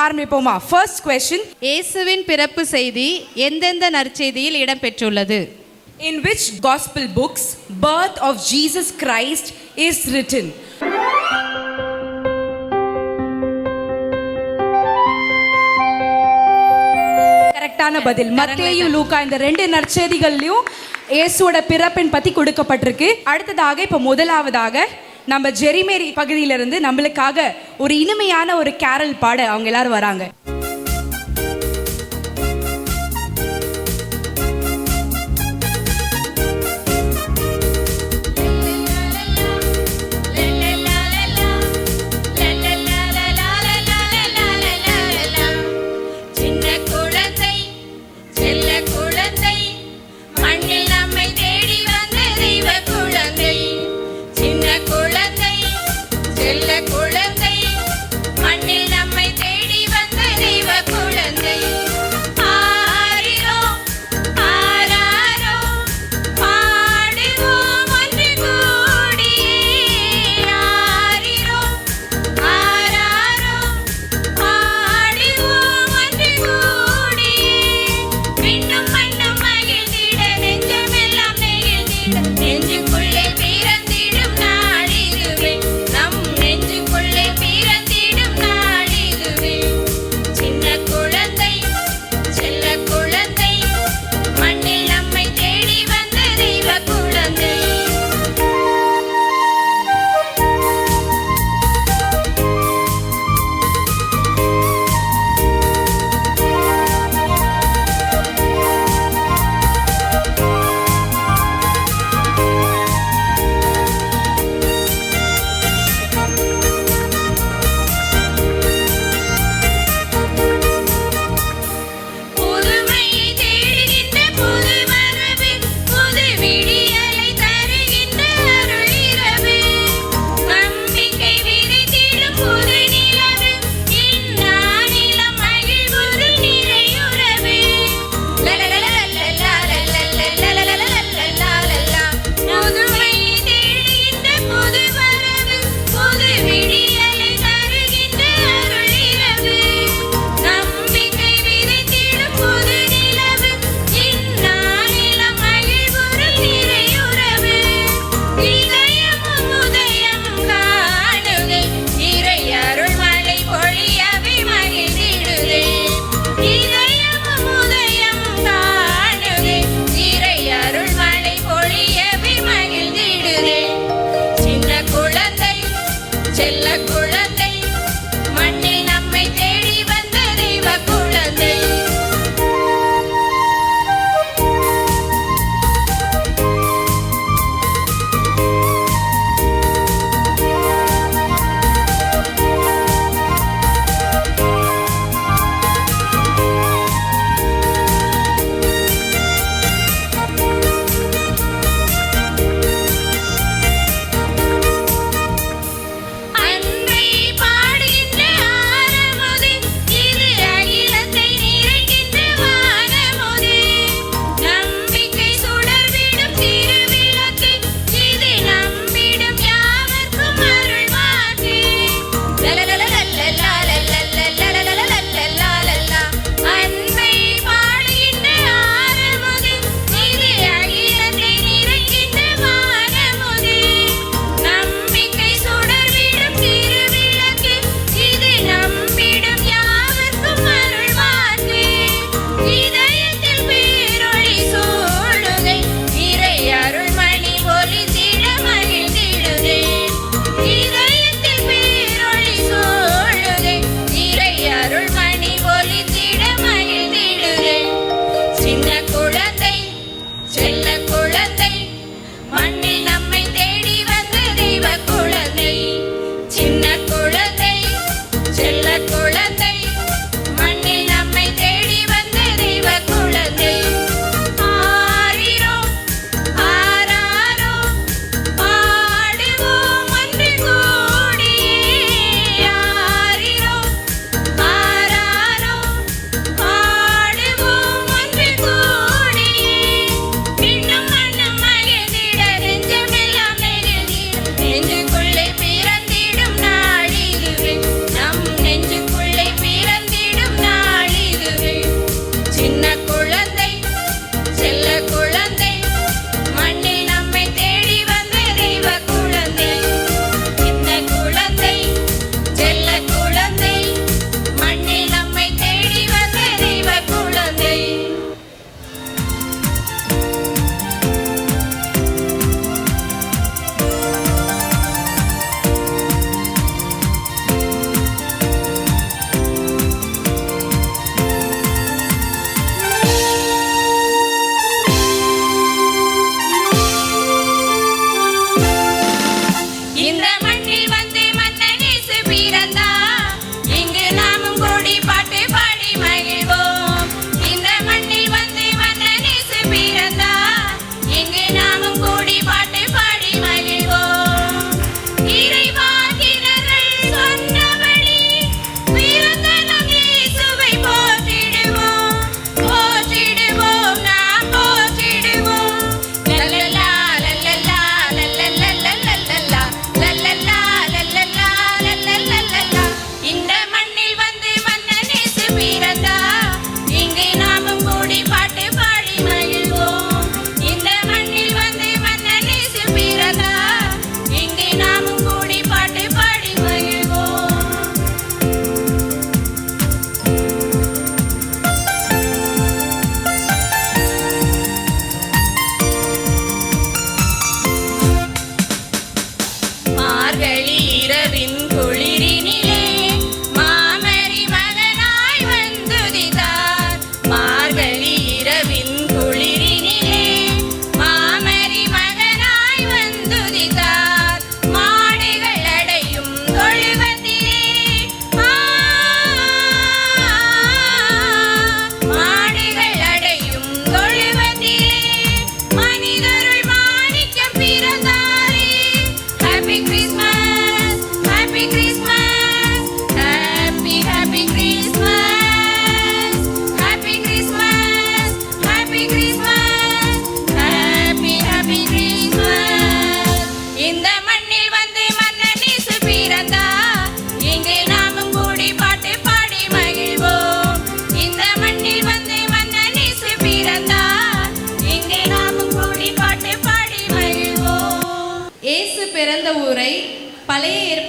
ஆரம்பிப்போமா? First question, இயேசுவின் பிறப்பு செய்தி எந்தெந்த நற்செய்தியில் இடம்பெற்றுள்ளது? in which gospel books birth of Jesus Christ is written? கரெக்டான பதில். மத்தேயு, லூக்கா இந்த 2 நற்செய்திகள்லயும் இயேசுவோட பிறப்பின் பத்தி கொடுக்கப்பட்டிருக்கு. அடுத்ததாக இப்ப முதலாவதாக நம்ம ஜெரிமேரி பகுதியிலிருந்து நம்மளுக்காக ஒரு இனிமையான ஒரு கேரல் பாட அவங்க எல்லாரும் வராங்க.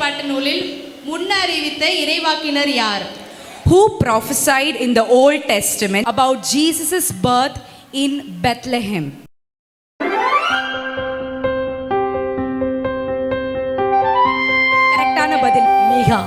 ஏற்பாட்டு நூலில் முன்னறிவித்த இறைவாக்கினர் யார்? Who prophesied in the Old Testament about Jesus' birth in Bethlehem? கரெக்டான பதில் மீகா.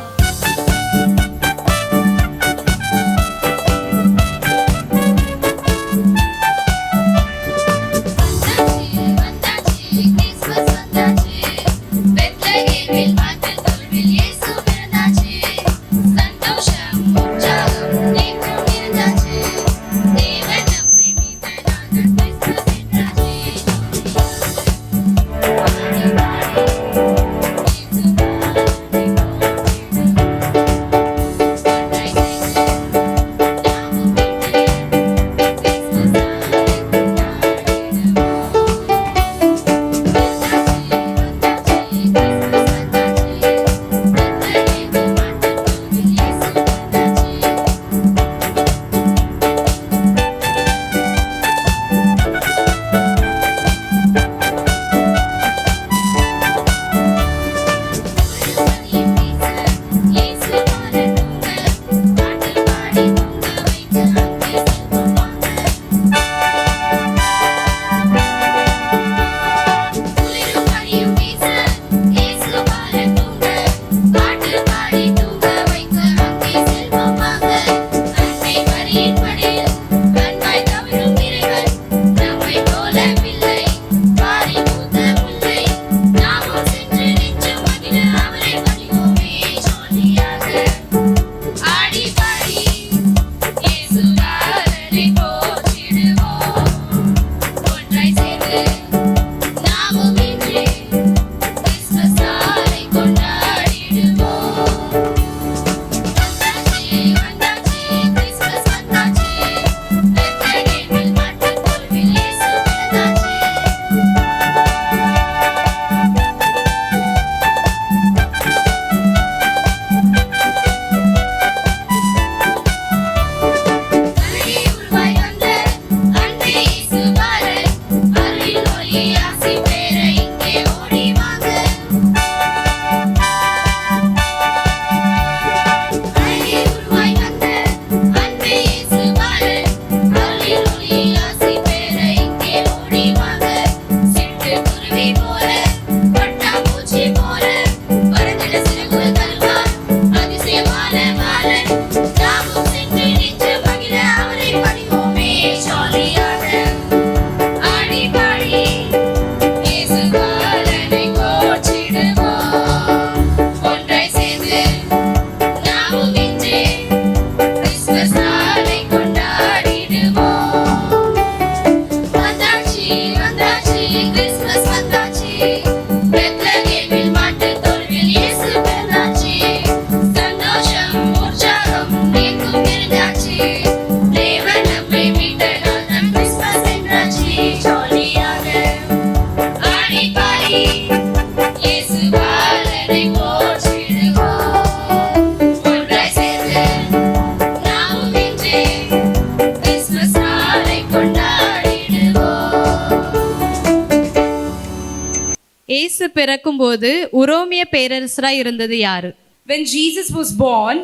இயேசு பிறக்கும்போது உரோமிய பேரரசராய் இருந்தது யாரு? When Jesus was born,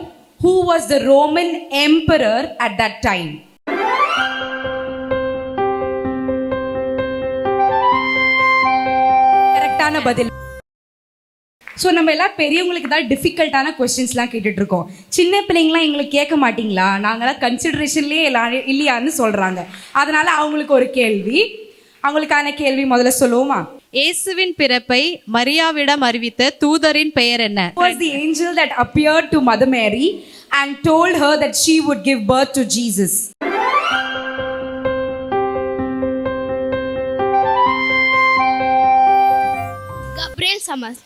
who was the Roman emperor at that time? கரெக்டான பதில். ஸோ நம்ம எல்லாம் பெரியவங்களுக்கு தான் டிஃபிகல்ட்டான கொஸ்டின்ஸ்லாம் கேட்டுட்டு இருக்கோம். சின்ன பிள்ளைங்களாம் எங்களுக்கு கேட்க மாட்டீங்களா, நாங்களாம் கன்சிடரேஷன்லேயே இல்லையான்னு சொல்கிறாங்க. அதனால அவங்களுக்கு ஒரு கேள்வி, அவங்களுக்கான கேள்வி முதல்ல சொல்லுவோமா? இயேசுவின் பிறப்பை மரியாவிடம் அறிவித்த தூதரின் பெயர் என்ன? Was the angel that appeared to Mother Mary and told her that she would give birth to Jesus? Gabriel Samas.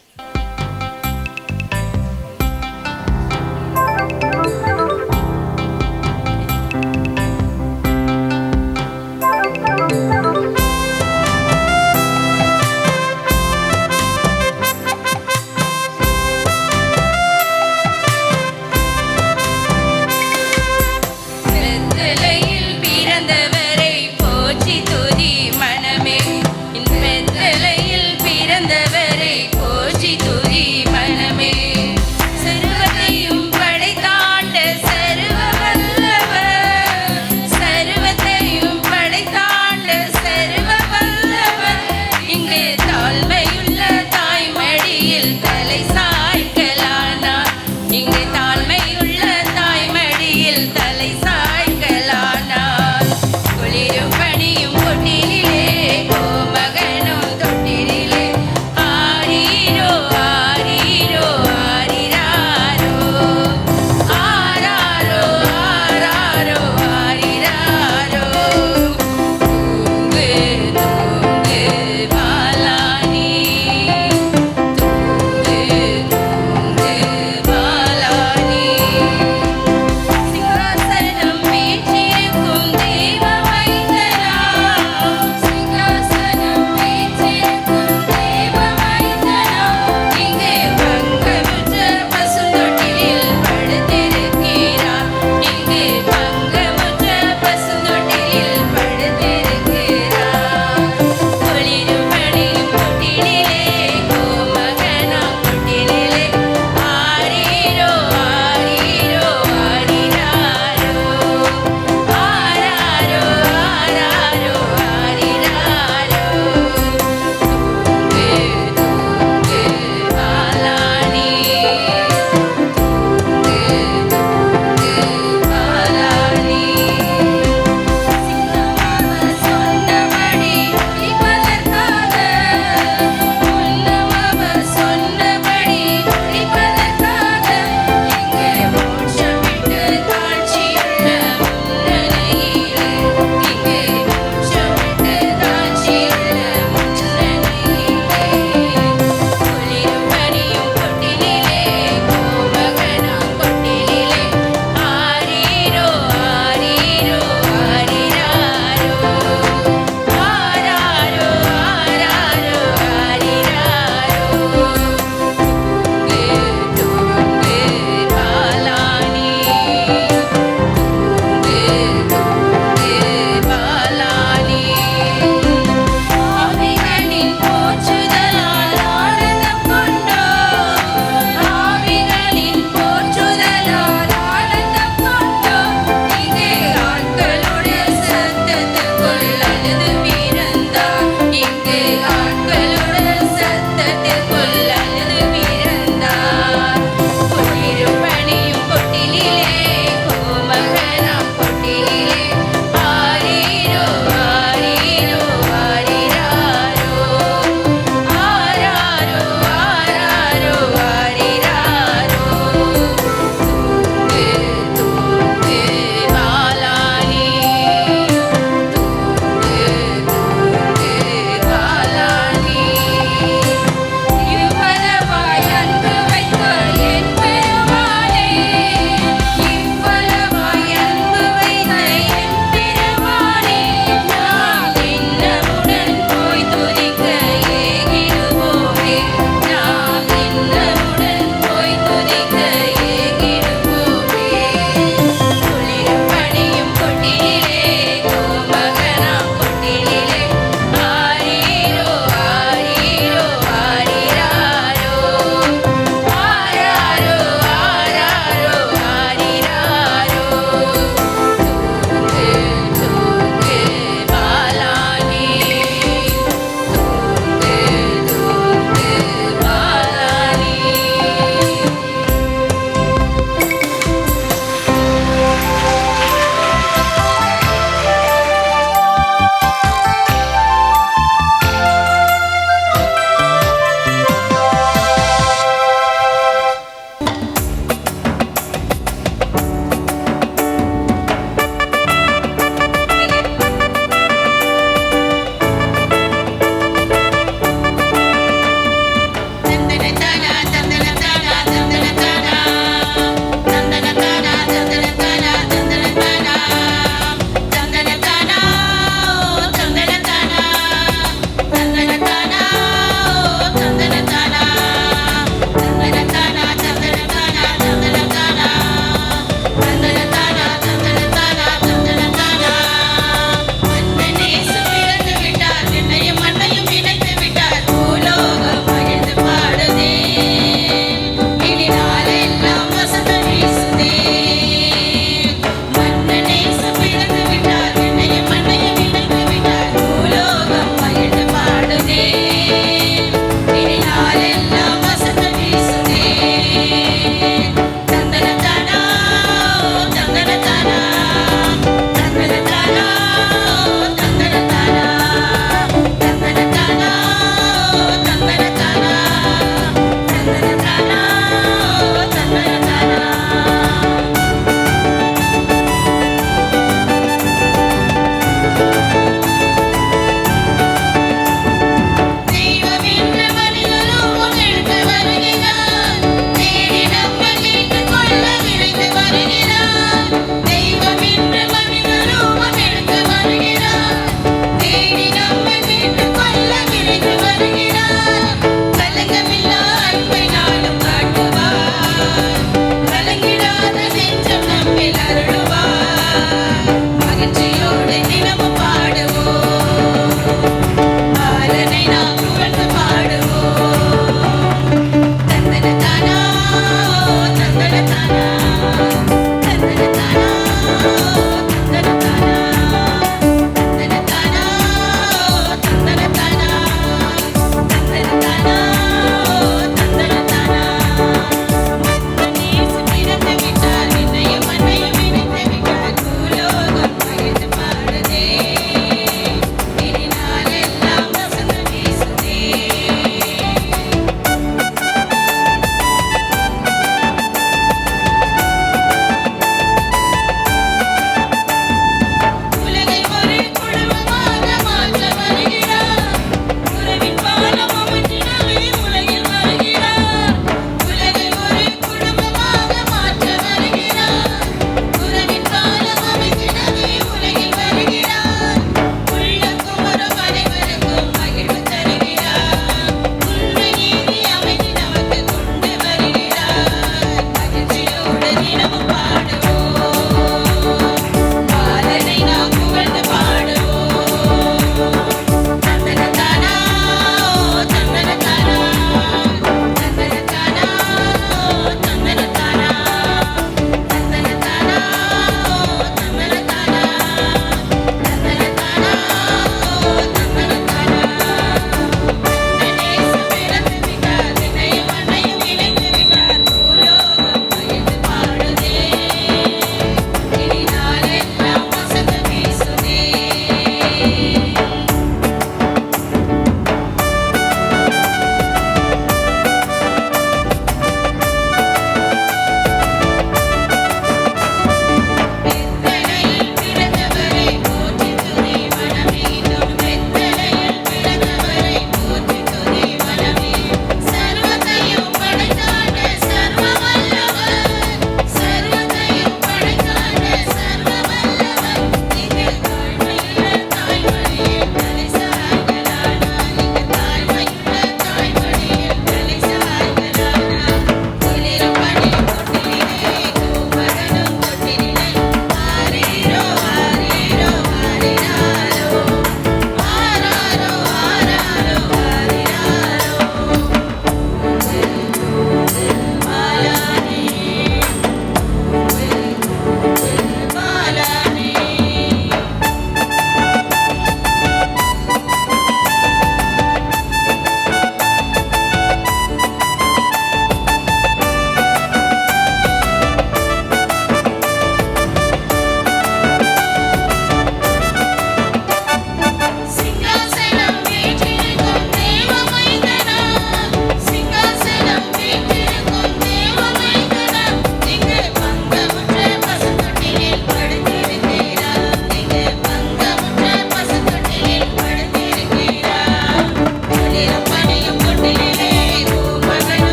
போற்றி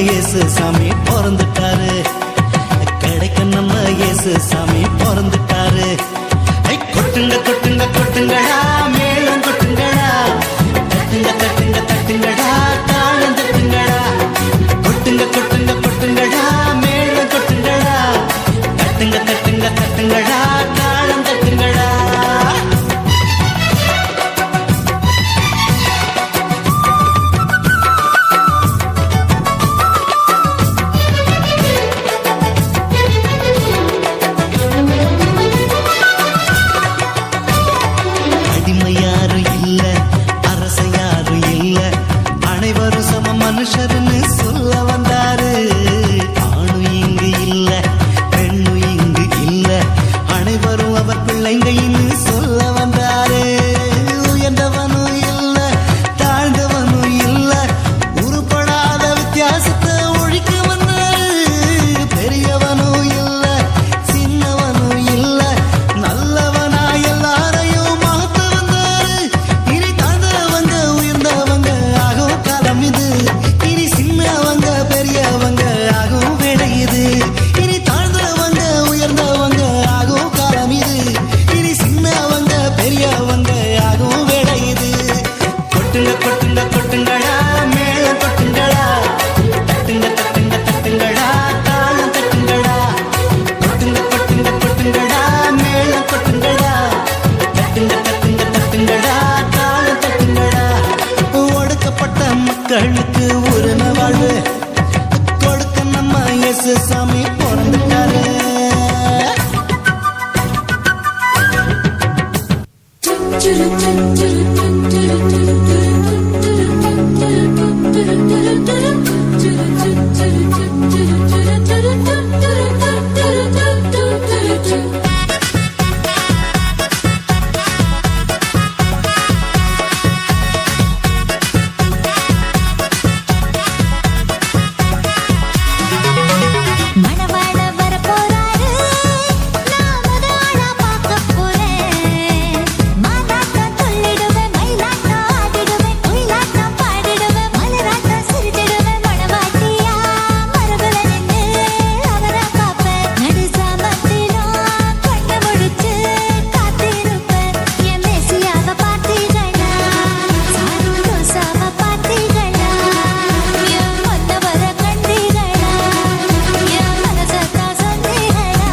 இயேசு சாமி பிறந்துட்டாரு, கிடைக்க நம்ம இயேசு சாமி பிறந்துட்டாரு. கொட்டுங்க கொட்டுங்க கொட்டுங்கடா, மேளம் கொட்டுங்கடா, தட்டுங்க தட்டுங்க தட்டுங்கடா, தாளம் தட்டுங்கடா. கொட்டுங்க கொட்டுங்க கொட்டுங்கடா, மேளம் கொட்டுங்கடா, தட்டுங்க தட்டுங்க தட்டுங்கடா, தாளம் தட்டுங்கடா. தட்டுங்க தட்டுங்க தட்டுங்கடா தாளம் தட்டுங்கடா ஒடுக்கப்பட்ட மக்களுக்கு உரிமை வாழ்வு கொடுக்க நம்ம இயேசு சாமி பிறந்துட்டாரு மணவாள வரப்போறாரு நான் முதலாளா பார்க்க போறேன் மாலாட்டம் துள்ளிடுவேன் மயிலாட்டம் ஆடிடுவேன் குயிலாட்டம் பாடிடுவேன் மலராட்டம் சிரிச்சிடுவேன் மணவாட்டியா மரபுல நின்று அவரை காப்பேன் நடு சாமத்திலும் கண்ணை முடிச்சு காத்திருப்பேன் என் மேசியாவை பார்த்தீங்களா சாரு ரோசாவை பார்த்தீங்களா என் மன்னவரை கண்டீங்களா என் மனசத்தான் சொன்னீங்களா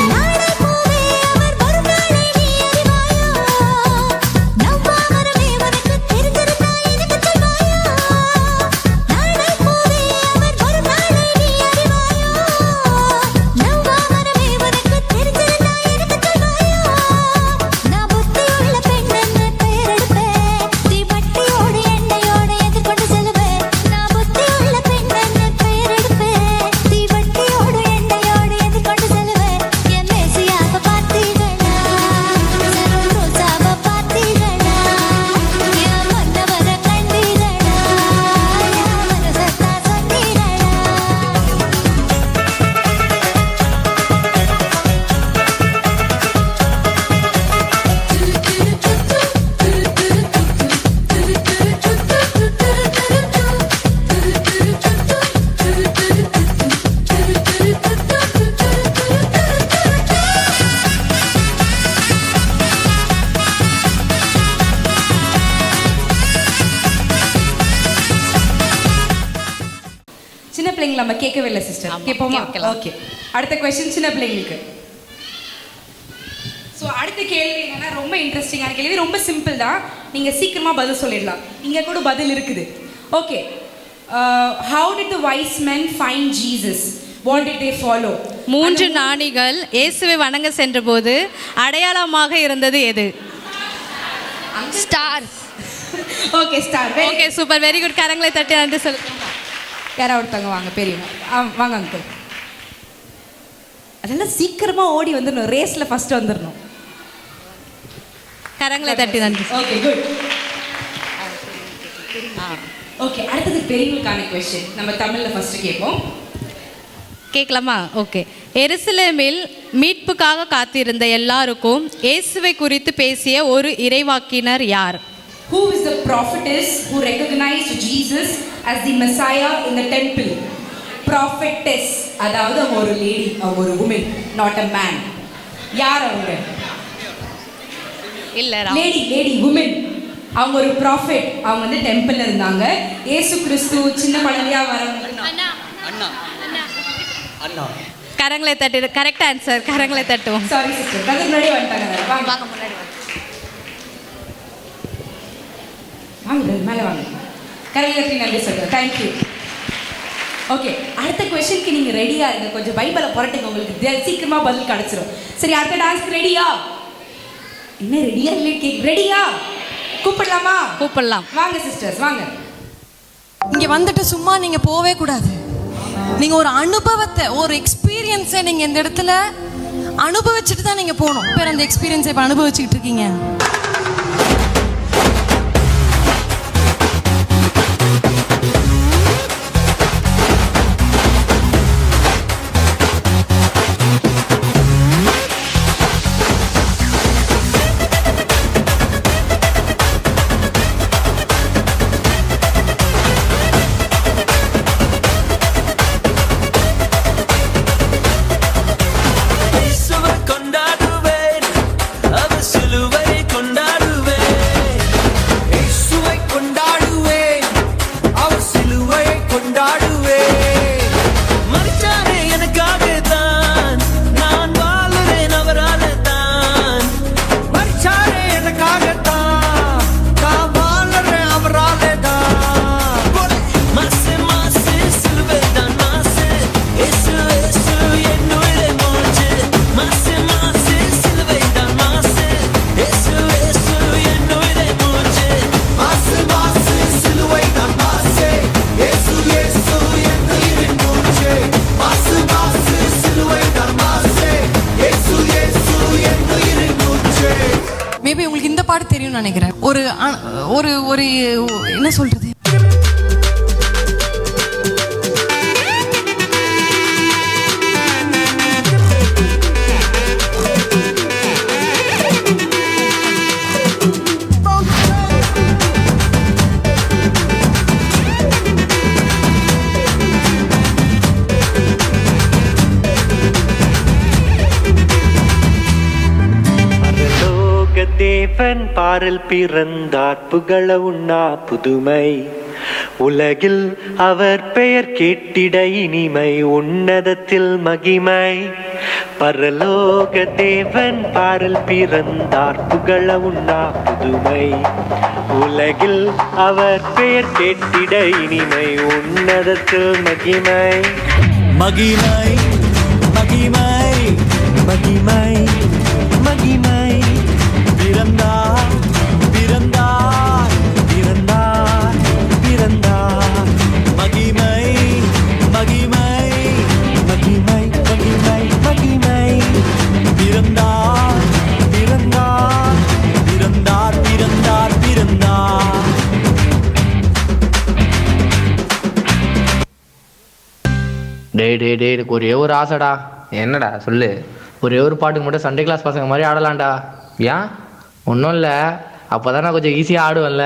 நாளை போவே அவர் வரும் நாளை நீ அறிவாயோ நவ்வாமரமே உனக்கு தெரிந்திருந்தா எனக்கு சொல்வாயோ நாளை போவே அவர் வரும் நாளை நீ அறிவாயோ நவ்வாமரமே உனக்கு தெரிந்திருந்தா எனக்கு சொல்வாயோ நான் புத்தியுள்ள பெண்ணென்று பெயரெடுப்பேன் தீவட்டியோடு எண்ணெயோடு எதிர்கொண்டு செல்லுவேன் நான் புத்தியுள்ள பெண்ணென்று பெயரெடுப்பேன் தீவட்டியோடு எண்ணெயோடு எதிர்கொண்டு செல்லுவேன் என் மேசியாவை பார்த்தீங்களா சரு ரோசாவை பார்த்தீங்களா என் மன்னவரை கண்டீங்களா என் மனசத்தான் சொன்னீங்களா சின்ன பிள்ளைங்களை நம்ம கேட்கவே இல்லை சிஸ்டர் ஆமா, கேட்போமா கேட்கலாம். ஓகே அடுத்த கொஸ்டின் சின்ன பிள்ளைங்களுக்கு ஸோ அடுத்த கேள்வி என்னன்னா ரொம்ப இன்ட்ரெஸ்டிங்கான கேள்வி ரொம்ப சிம்பிள் தான் நீங்கள் சீக்கிரமாக பதில் சொல்லிடலாம் இங்கே கூட பதில் இருக்குது okay how did the wise men find Jesus what did they follow 3 ஞானிகள் இயேசுவை வணங்க சென்றபோது அடையாளமாக இருந்தது எது? Star. Okay star okay super very good கரங்களை தட்டி நன்றி சொல்லு யாராவது ஒருத்தவங்க வாங்க பெரியவங்க வாங்க அங்கிள் அதெல்லாம் சீக்கிரமாக ஓடி வந்துடணும் ரேஸில் ஃபர்ஸ்ட் வந்துடணும் கரங்களை தட்டி நன்றி ஓகே குட் ஓகே அடுத்தது பெரியவங்களுக்கான கொஸ்டின் நம்ம தமிழில் ஃபர்ஸ்ட் கேட்போம் கேட்கலாமா ஓகே எருசலேமில் மீட்புக்காக காத்திருந்த எல்லாருக்கும் இயேசுவை குறித்து பேசிய ஒரு இறைவாக்கினர் யார்? Who is the prophetess who recognized Jesus as the Messiah in the temple? Prophetess, அதாவது அவங்க ஒரு லேடி, அவங்க ஒரு woman, not a man. யார் அவங்க? இல்ல லேடி woman. அவங்க ஒரு ப்ராஃபெட். அவங்க வந்து டெம்பிள்ல இருந்தாங்க. இயேசு கிறிஸ்து சின்ன குழந்தையா வரவங்க. அண்ணா கரங்களை தட்டி கரெக்ட் ஆன்சர் கரங்களை தட்டுவோம் சாரி சிஸ்டர் பிரதர் முன்னாடி வந்துட்டாங்க வாங்க வாங்க முன்னாடி வாங்க brother, மேலே வாங்க கரெக்டாக நன்றி சொல்கிறேன் தேங்க்யூ ஓகே அடுத்த கொஸ்டினுக்கு நீங்கள் ரெடியாக இருங்க கொஞ்சம் பைபிளை புரட்டுங்க உங்களுக்கு சீக்கிரமாக பதில் கிடச்சிரும் சரி அடுத்த டான்ஸ்க்கு ரெடியா என்ன ரெடியா இல்லை ரெடியா கூப்பிடலாமா கூப்பிடலாம் வாங்க சிஸ்டர்ஸ் வாங்க இங்க வந்துட்டு சும்மா நீங்க போவே கூடாது நீங்க ஒரு அனுபவத்தை ஒரு எக்ஸ்பீரியன்ஸை நீங்க இந்த இடத்துல அனுபவிச்சுட்டு தான் நீங்க போகணும் பேர் அந்த எக்ஸ்பீரியன்ஸை இப்ப அனுபவிச்சுட்டு இருக்கீங்க சொல்லணும்னு நினைக்கிறேன். ஒரு ஒரு ஒரு என்ன சொல்றது, தேவன் பாரில் பிறந்தார் புகழ உண்ணா புதுமை உலகில் அவர் பெயர் கேட்டிட இனிமை உன்னதத்தில் மகிமை. பரலோக தேவன் பாரில் பிறந்தார் புகழ உண்ணா புதுமை உலகில் அவர் பெயர் கேட்டிட இனிமை உன்னதத்தில் மகிமை. மகிமை மகிமை மகிமை மகிமை பிறந்தார் பிறந்தார் பிறந்தார் பிறந்தார் மகிமை மகிமை மகிமை மகிமை மகிமை பிறந்தார் பிறந்தார் பிறந்தார் பிறந்தார் பிறந்தார். டேய் எனக்கு ஒரே ஒரு ஆசைடா. என்னடா சொல்லு. ஒரே ஒரு பாட்டுக்கு மட்டும் சண்டே கிளாஸ் பசங்க மாதிரி ஆடலாம்டா. ஏன்? ஒன்றும் இல்லை, அப்போ தான் நான் கொஞ்சம் ஈஸியாக ஆடுவேன்ல.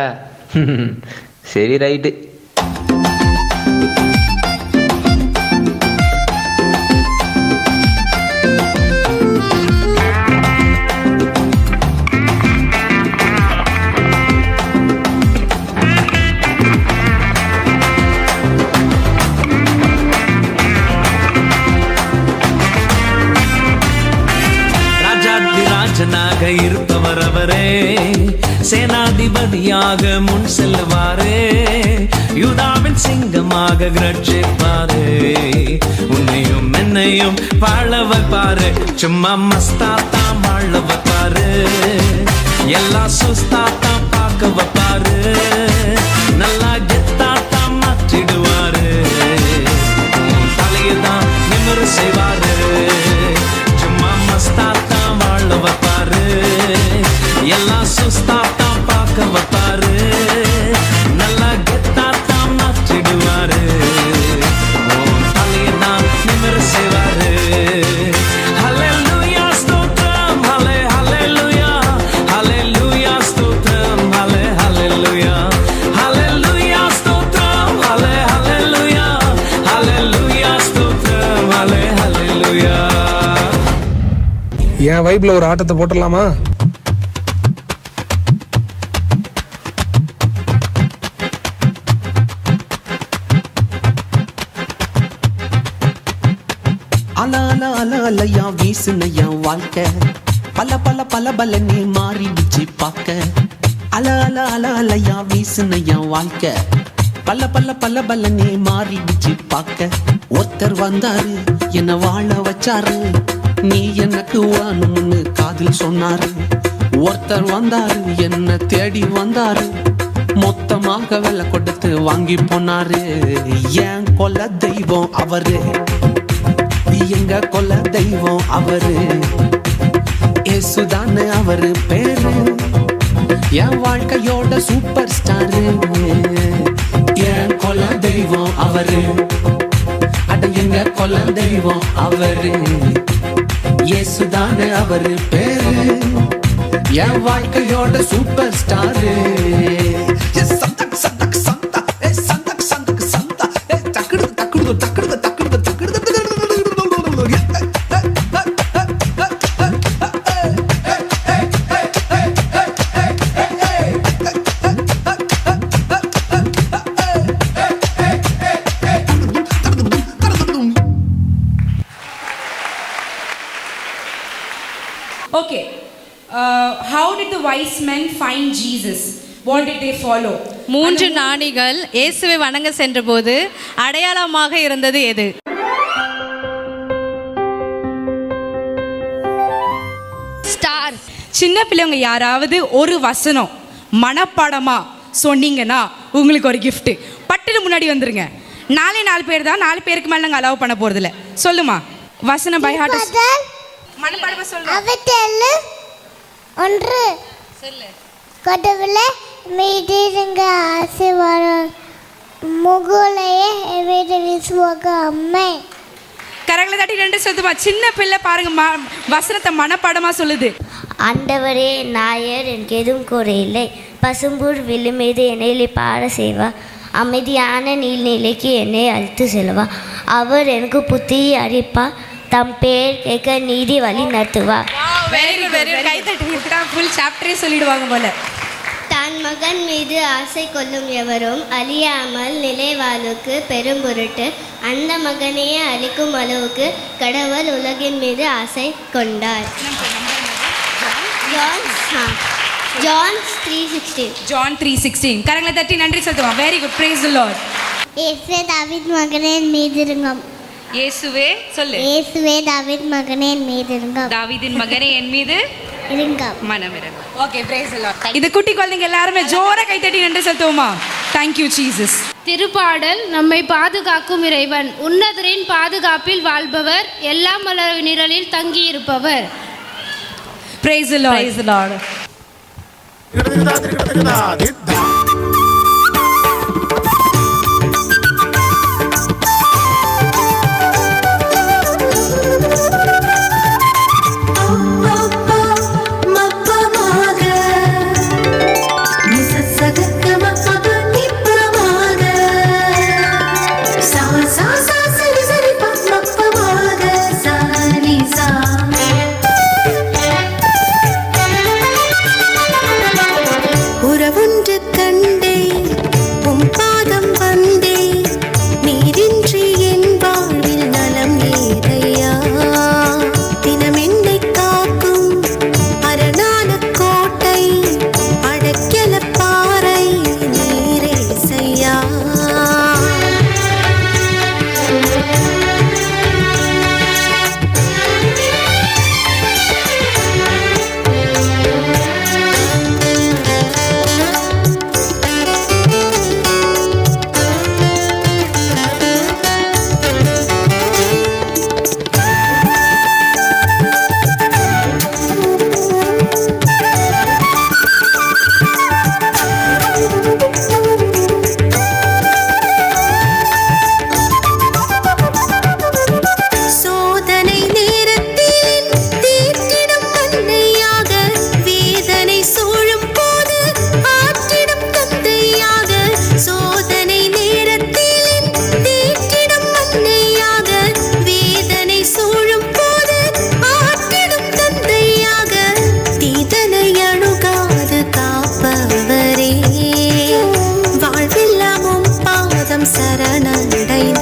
சரி ரைட்டு. ராஜனாக இருப்பவர் அவரே, சேனாதிபதியாக முன் செல்லுவாரே, யூதாவின் சிங்கமாக கிரட்சிப்பாரே, உன்னையும் என்னையும் வாழ வைப்பாரு, சும்மா மஸ்தாத்தான் வாழ வைப்பாரு, எல்லா சுஸ்தாத்தான் பார்க்க வைப்பாரு, நல்லா கெத்தாத்தான் மாற்றிடுவாரு, தலையதான் நிமிர செய்வாரு, சும்மா மஸ்தாத்தான் வாழ வைப்பாரு, எல்லாம் சுஸ்தாத்தான் பார்க்க வைப்பாரு, நல்லா கெத்தாத்தான் மாற்றிடுவாரு, தலையதான் நிமிர செய்வாரு. ஹல்லேலூயா ஸ்தோத்திரம், ஹல்லேலூயா, ஹல்லேலூயா ஸ்தோத்திரம், ஹல்லேலூயா, ஹல்லேலூயா ஸ்தோத்திரம், ஹல்லேலூயா, ஹல்லேலூயா ஸ்தோத்திரம், ஹல்லேலூயா. என் வைப்ல ஒரு ஆட்டத்தை போட்டுடலாமா? அல அல அல அலையா வீசுனையா வாழ்க்கை, பல பல பல பல நீ மாறிடுச்சு பார்க்க, அல அல அல அலையா வீசுனையா வாழ்க்கை, பல பல பல பல நீ மாறிடுச்சு பார்க்க, ஒருத்தர் வந்தாரு என்ன வாழ வச்சாரு, நீ எனக்கு வாணும்னு காதில் சொன்னாரு, ஒருத்தர் வந்தாரு என்ன தேடி வந்தாரு, மொத்தமாக விலை கொடுத்து வாங்கி போனாரு, ஏன் கொல்ல தெய்வம் அவரு, எங்க கொல்ல தெய்வம் அவரு, இயேசுதானே அவரு பேரு, என் வாழ்க்கையோட சூப்பர் ஸ்டாரு, என் கொல்ல தெய்வம் அவரு, அட எங்க கொல்ல தெய்வம் அவரு, இயேசுதானே அவரு பேரு, என் வாழ்க்கையோட super star. Okay. How did the wise men find Jesus? What did they follow? 3 ஞானிகள் இயேசுவை வணங்க சென்றபோது அடையாளமாக இருந்தது எது? ஸ்டார். சின்ன பிள்ளைங்க யாராவது ஒரு வசனம் மனப்பாடமா சொன்னீங்கன்னா உங்களுக்கு ஒரு gift. பட்டுன்னு முன்னாடி வந்துருங்க. 4 பேர் தான், 4 பேருக்கு மேல நாங்கள் அலோவ் பண்ண போறது இல்ல. சொல்லுமா வசனம் பை ஹார்ட் மனப்பாடமா சொல்லு. அவத்தேல ஒன்று சொல்லு. கடவுளே மீதிருங்க ஆசீர்வாதம் முகலையே வீடு விசுவாக அம்மை. கரங்களை தட்டி ரெண்டு சொல்லுமா. சின்ன பிள்ளை பாருங்க வசனத்தை மனப்பாடமா சொல்லுது. ஆண்டவரே நாயர் எனக்கு எதுவும் குறையில்லை. பசும்பூர் வில்லு மீது என்னை பாட செய்வா. அமைதியான நீர்நிலைக்கு என்னை அழைத்து செல்வா. அவர் எனக்கு புத்தியை அளிப்பா. தம் பேர் கேட்க நீதி வழி நடத்துவா. Very good very good. கை தட்டி ஃபுல் சாப்டரே சொல்லிடுவாங்க போல. தன் மகன் மீது ஆசை கொள்ளும் எவரும் அழியாமல் நிலைவாழ்வுக்கு பெரும் பொருட்டு அந்த மகனையே அழிக்கும் அளவுக்கு கடவுள் உலகின் மீது ஆசை கொண்டார். ஜான் 3:16. ஜான் 3:16. கரங்களை தட்டி நன்றி சொல்லுவோம். Very good. Price the Lord. இயேசுவே தாவீது மகனே மீதிருங்கம். இயேசுவே சொல்லு. இயேசுவே தாவீது மகனே மீதிருங்கம். தாவீதின் மகனே என் மீது இருங்கம். மனமிரங்கம். Okay praise the lord. இது குட்டி குழந்தைங்க எல்லாரும் ஜோரா கை தட்டி நன்றி சொல்லுவோமா. Thank you Jesus. திருப்பாடல் நம்மை பாதுகாக்கும் இறைவன், உன்னதரின் பாதுகாப்பில் வாழ்பவர், எல்லாம் வல்ல நிழலில் தங்கியிருப்பவர். Praise the Lord. Praise the Lord. உறவுன்று கண்டே உம் பாதம் வந்தே நீரின்றி என் வாழ்வில் நலம் ஏதையா. தினம் என்னை காக்கும் அரணான கோட்டை அடைக்கல பாறை நீரே செய்யா. சோதனை நேரத்தில் தீர்த்திடும் மன்னையாக, வேதனை சூழும் போது ஆற்றிடும் தந்தையாக. சோதனை நேரத்தில் தீர்த்திடும் மன்னையாக, வேதனை சூழும் போது ஆற்றிடும் தந்தையாக. தீதனை அணுகாது காப்பவரே, வாழ்வெல்லாம் உம் பாதம் சரணடைந்த